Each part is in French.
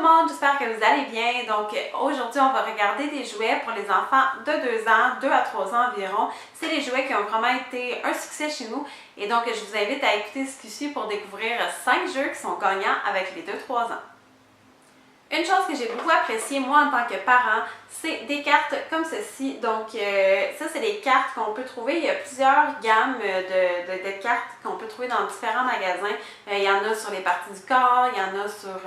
monde, j'espère que vous allez bien. Donc aujourd'hui, on va regarder des jouets pour les enfants de 2 ans, 2 à 3 ans environ. C'est des jouets qui ont vraiment été un succès chez nous. Et donc, je vous invite à écouter ce qui suit pour découvrir 5 jeux qui sont gagnants avec les 2-3 ans. Une chose que j'ai beaucoup appréciée, moi, en tant que parent, c'est des cartes comme ceci. Donc, ça, c'est des cartes qu'on peut trouver. Il y a plusieurs gammes de cartes qu'on peut trouver dans différents magasins. Il y en a sur les parties du corps, il y en a sur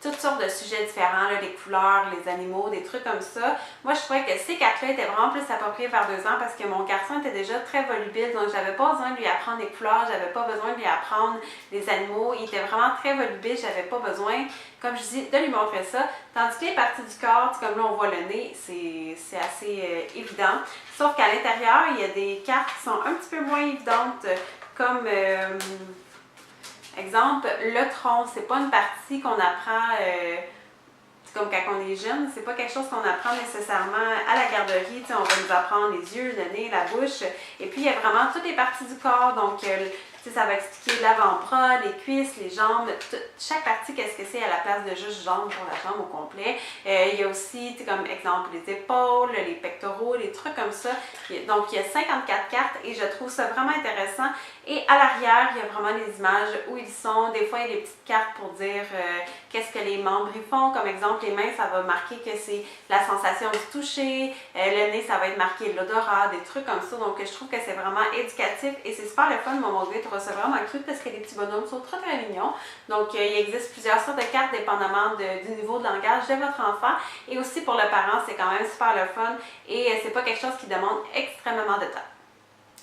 toutes sortes de sujets différents, là, les couleurs, les animaux, des trucs comme ça. Moi, je trouvais que ces cartes-là étaient vraiment plus appropriées vers 2 ans parce que mon garçon était déjà très volubile, donc j'avais pas besoin de lui apprendre les couleurs, j'avais pas besoin de lui apprendre les animaux. Il était vraiment très volubile, j'avais pas besoin, comme je dis, de lui montrer ça. Tandis que les parties du corps, comme là on voit le nez, c'est assez évident. Sauf qu'à l'intérieur, il y a des cartes qui sont un petit peu moins évidentes, comme... exemple, le tronc, c'est pas une partie qu'on apprend comme quand on est jeune, c'est pas quelque chose qu'on apprend nécessairement à la garderie. On va nous apprendre les yeux, le nez, la bouche. Et puis il y a vraiment toutes les parties du corps, donc ça va expliquer l'avant-bras, les cuisses, les jambes, chaque partie, qu'est-ce que c'est à la place de juste jambes pour la jambe au complet. Il y a aussi, comme exemple, les épaules, les pectoraux, les trucs comme ça. Donc, il y a 54 cartes et je trouve ça vraiment intéressant. Et à l'arrière, il y a vraiment des images où ils sont. Des fois, il y a des petites cartes pour dire qu'est-ce que les membres ils font. Comme exemple, les mains, ça va marquer que c'est la sensation du toucher. Le nez, ça va être marqué l'odorat, des trucs comme ça. Donc, je trouve que c'est vraiment éducatif et c'est super le fun. Mon gars trouve ça vraiment cute parce que les petits bonhommes sont très très mignons. Donc, il existe plusieurs sortes de cartes dépendamment du niveau de langage de votre enfant. Et aussi pour le parent, c'est quand même super le fun et c'est pas quelque chose qui demande extrêmement de temps.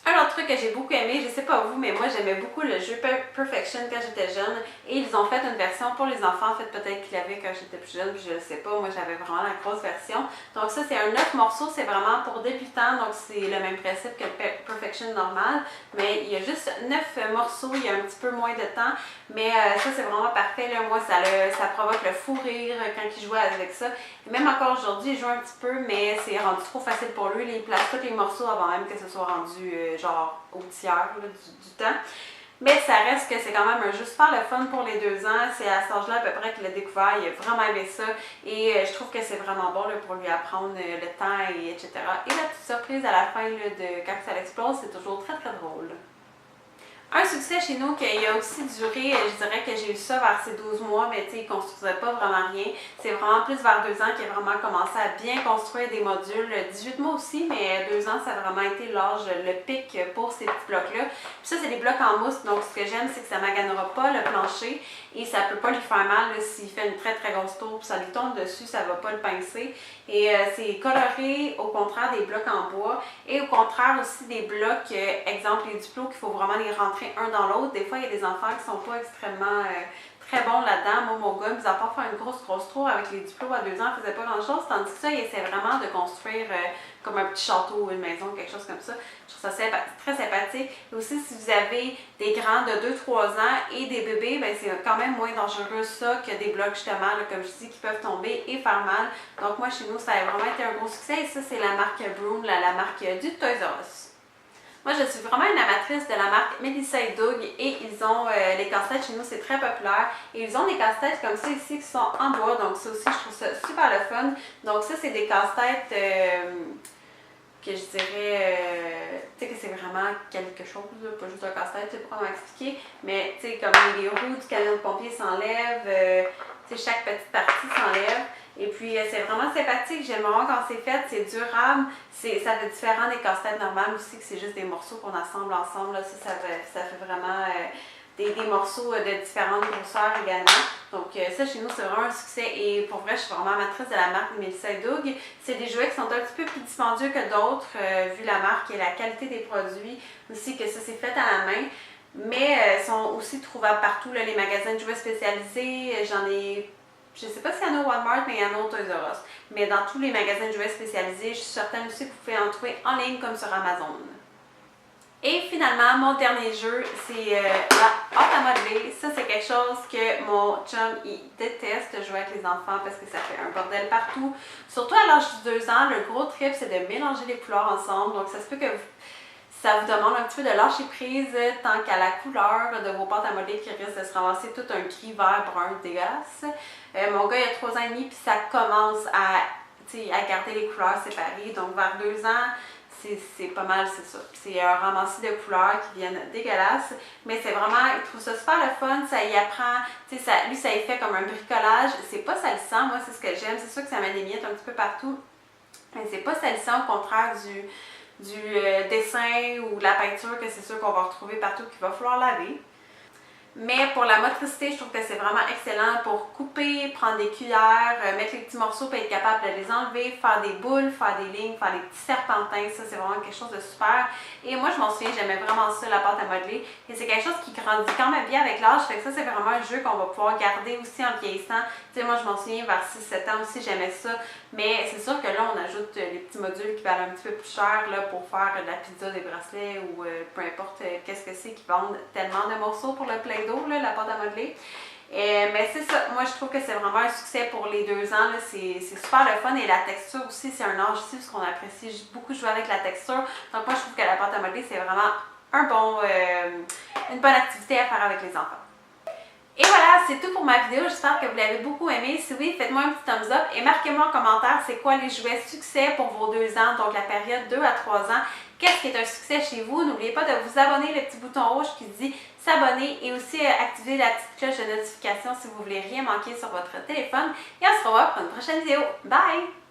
Un autre truc que j'ai beaucoup aimé, je sais pas vous, mais moi j'aimais beaucoup le jeu Perfection quand j'étais jeune et ils ont fait une version pour les enfants, en fait peut-être qu'ils l'avaient quand j'étais plus jeune, puis je le sais pas, moi j'avais vraiment la grosse version. Donc ça c'est un 9 morceaux, c'est vraiment pour débutants, donc c'est le même principe que le Perfection normal, mais il y a juste 9 morceaux, il y a un petit peu moins de temps, mais ça c'est vraiment parfait, là. Moi ça provoque le fou rire quand ils jouent avec ça. Et même encore aujourd'hui, ils jouent un petit peu, mais c'est rendu trop facile pour lui, ils placent tous les morceaux avant même que ce soit rendu genre au tiers là, du temps. Mais ça reste que c'est quand même un jeu super le fun pour les 2 ans. C'est à cet âge-là à peu près qu'il l'a découvert. Il a vraiment aimé ça. Et je trouve que c'est vraiment bon là, pour lui apprendre le temps, et etc. Et la petite surprise à la fin là, de quand ça l'explose, c'est toujours très très drôle. Un succès chez nous qui a aussi duré, je dirais que j'ai eu ça vers ces 12 mois, mais tu sais, il ne construisait pas vraiment rien. C'est vraiment plus vers 2 ans qu'il a vraiment commencé à bien construire des modules. 18 mois aussi, mais 2 ans, ça a vraiment été l'âge, le pic pour ces petits blocs-là. Puis ça, c'est des blocs en mousse, donc ce que j'aime, c'est que ça ne maganera pas le plancher et ça ne peut pas lui faire mal s'il fait une très très grosse tour, puis ça lui tombe dessus, ça ne va pas le pincer. Et c'est coloré, au contraire des blocs en bois, et au contraire aussi des blocs, exemple les duplos, qu'il faut vraiment les rentrer un dans l'autre. Des fois, il y a des enfants qui ne sont pas extrêmement très bons là-dedans. Moi, mon gars, mis à part faire une grosse tour avec les duplos à 2 ans, il ne faisait pas grand-chose, tandis que ça, il essaie vraiment de construire comme un petit château ou une maison, quelque chose comme ça. Je trouve ça très sympathique. Et aussi, si vous avez des grands de 2-3 ans et des bébés, ben, c'est quand même moins dangereux ça que des blocs justement, là, comme je dis, qui peuvent tomber et faire mal. Donc moi, chez nous, ça a vraiment été un gros succès. Et ça, c'est la marque Broom, la marque du Toys R Us. Moi, je suis vraiment une amatrice de la marque Melissa & Doug et ils ont les casse-têtes chez nous, c'est très populaire. Et ils ont des casse-têtes comme ça ici qui sont en bois, donc ça aussi, je trouve ça super le fun. Donc ça, c'est des casse-têtes que je dirais, tu sais que c'est vraiment quelque chose, là, pas juste un casse-tête, je sais pas comment expliquer, mais tu sais, comme les roues du camion de pompier s'enlèvent, tu sais, chaque petite partie s'enlève. Et puis, c'est vraiment sympathique. J'aime vraiment quand c'est fait. C'est durable. Ça fait différent des casse-têtes normales aussi, que c'est juste des morceaux qu'on assemble ensemble. Là. Ça fait vraiment des morceaux de différentes grosseurs également. Donc, ça, chez nous, c'est vraiment un succès. Et pour vrai, je suis vraiment amatrice de la marque Melissa & Doug. C'est des jouets qui sont un petit peu plus dispendieux que d'autres, vu la marque et la qualité des produits. Aussi, que ça, c'est fait à la main. Mais sont aussi trouvables partout. Là, les magasins de jouets spécialisés, j'en ai... Je ne sais pas s'il y en a au Walmart, mais il y en a au Toys R Us. Mais dans tous les magasins de jouets spécialisés, je suis certaine aussi que vous pouvez en trouver en ligne comme sur Amazon. Et finalement, mon dernier jeu, c'est la pâte à modeler. Ça, c'est quelque chose que mon chum, il déteste jouer avec les enfants parce que ça fait un bordel partout. Surtout à l'âge de 2 ans, le gros trip, c'est de mélanger les couleurs ensemble. Donc, ça se peut que Ça vous demande un petit peu de lâcher prise tant qu'à la couleur de vos pâtes à modeler qui risquent de se ramasser tout un gris vert brun dégueulasse. Mon gars, il a 3 ans et demi, puis ça commence à garder les couleurs séparées. Donc, vers 2 ans, c'est pas mal, c'est ça. C'est un ramassis de couleurs qui viennent dégueulasses, mais c'est vraiment, il trouve ça super le fun, ça y apprend, lui, ça y fait comme un bricolage. C'est pas salissant, moi, c'est ce que j'aime. C'est sûr que ça met des miettes un petit peu partout, mais c'est pas salissant, au contraire du dessin ou de la peinture que c'est sûr qu'on va retrouver partout qu'il va falloir laver. Mais pour la motricité, je trouve que c'est vraiment excellent pour couper, prendre des cuillères, mettre les petits morceaux pour être capable de les enlever, faire des boules, faire des lignes, faire des petits serpentins. Ça, c'est vraiment quelque chose de super. Et moi, je m'en souviens, j'aimais vraiment ça, la pâte à modeler. Et c'est quelque chose qui grandit quand même bien avec l'âge. Fait que ça, c'est vraiment un jeu qu'on va pouvoir garder aussi en vieillissant. Tu sais, moi, je m'en souviens, vers 6-7 ans aussi, j'aimais ça. Mais c'est sûr que là, on ajoute les petits modules qui valent un petit peu plus cher là, pour faire de la pizza, des bracelets ou peu importe qu'est-ce que c'est qui vendent tellement de morceaux pour le plein d'eau, la pâte à modeler. Mais c'est ça, moi je trouve que c'est vraiment un succès pour les 2 ans, c'est super le fun et la texture aussi, c'est un âge aussi parce qu'on apprécie beaucoup jouer avec la texture. Donc moi je trouve que la pâte à modeler c'est vraiment une bonne activité à faire avec les enfants. Et voilà, c'est tout pour ma vidéo. J'espère que vous l'avez beaucoup aimé. Si oui, faites-moi un petit thumbs up et marquez-moi en commentaire c'est quoi les jouets succès pour vos 2 ans, donc la période 2 à 3 ans. Qu'est-ce qui est un succès chez vous? N'oubliez pas de vous abonner, le petit bouton rouge qui dit s'abonner et aussi activer la petite cloche de notification si vous voulez rien manquer sur votre téléphone. Et on se revoit pour une prochaine vidéo. Bye!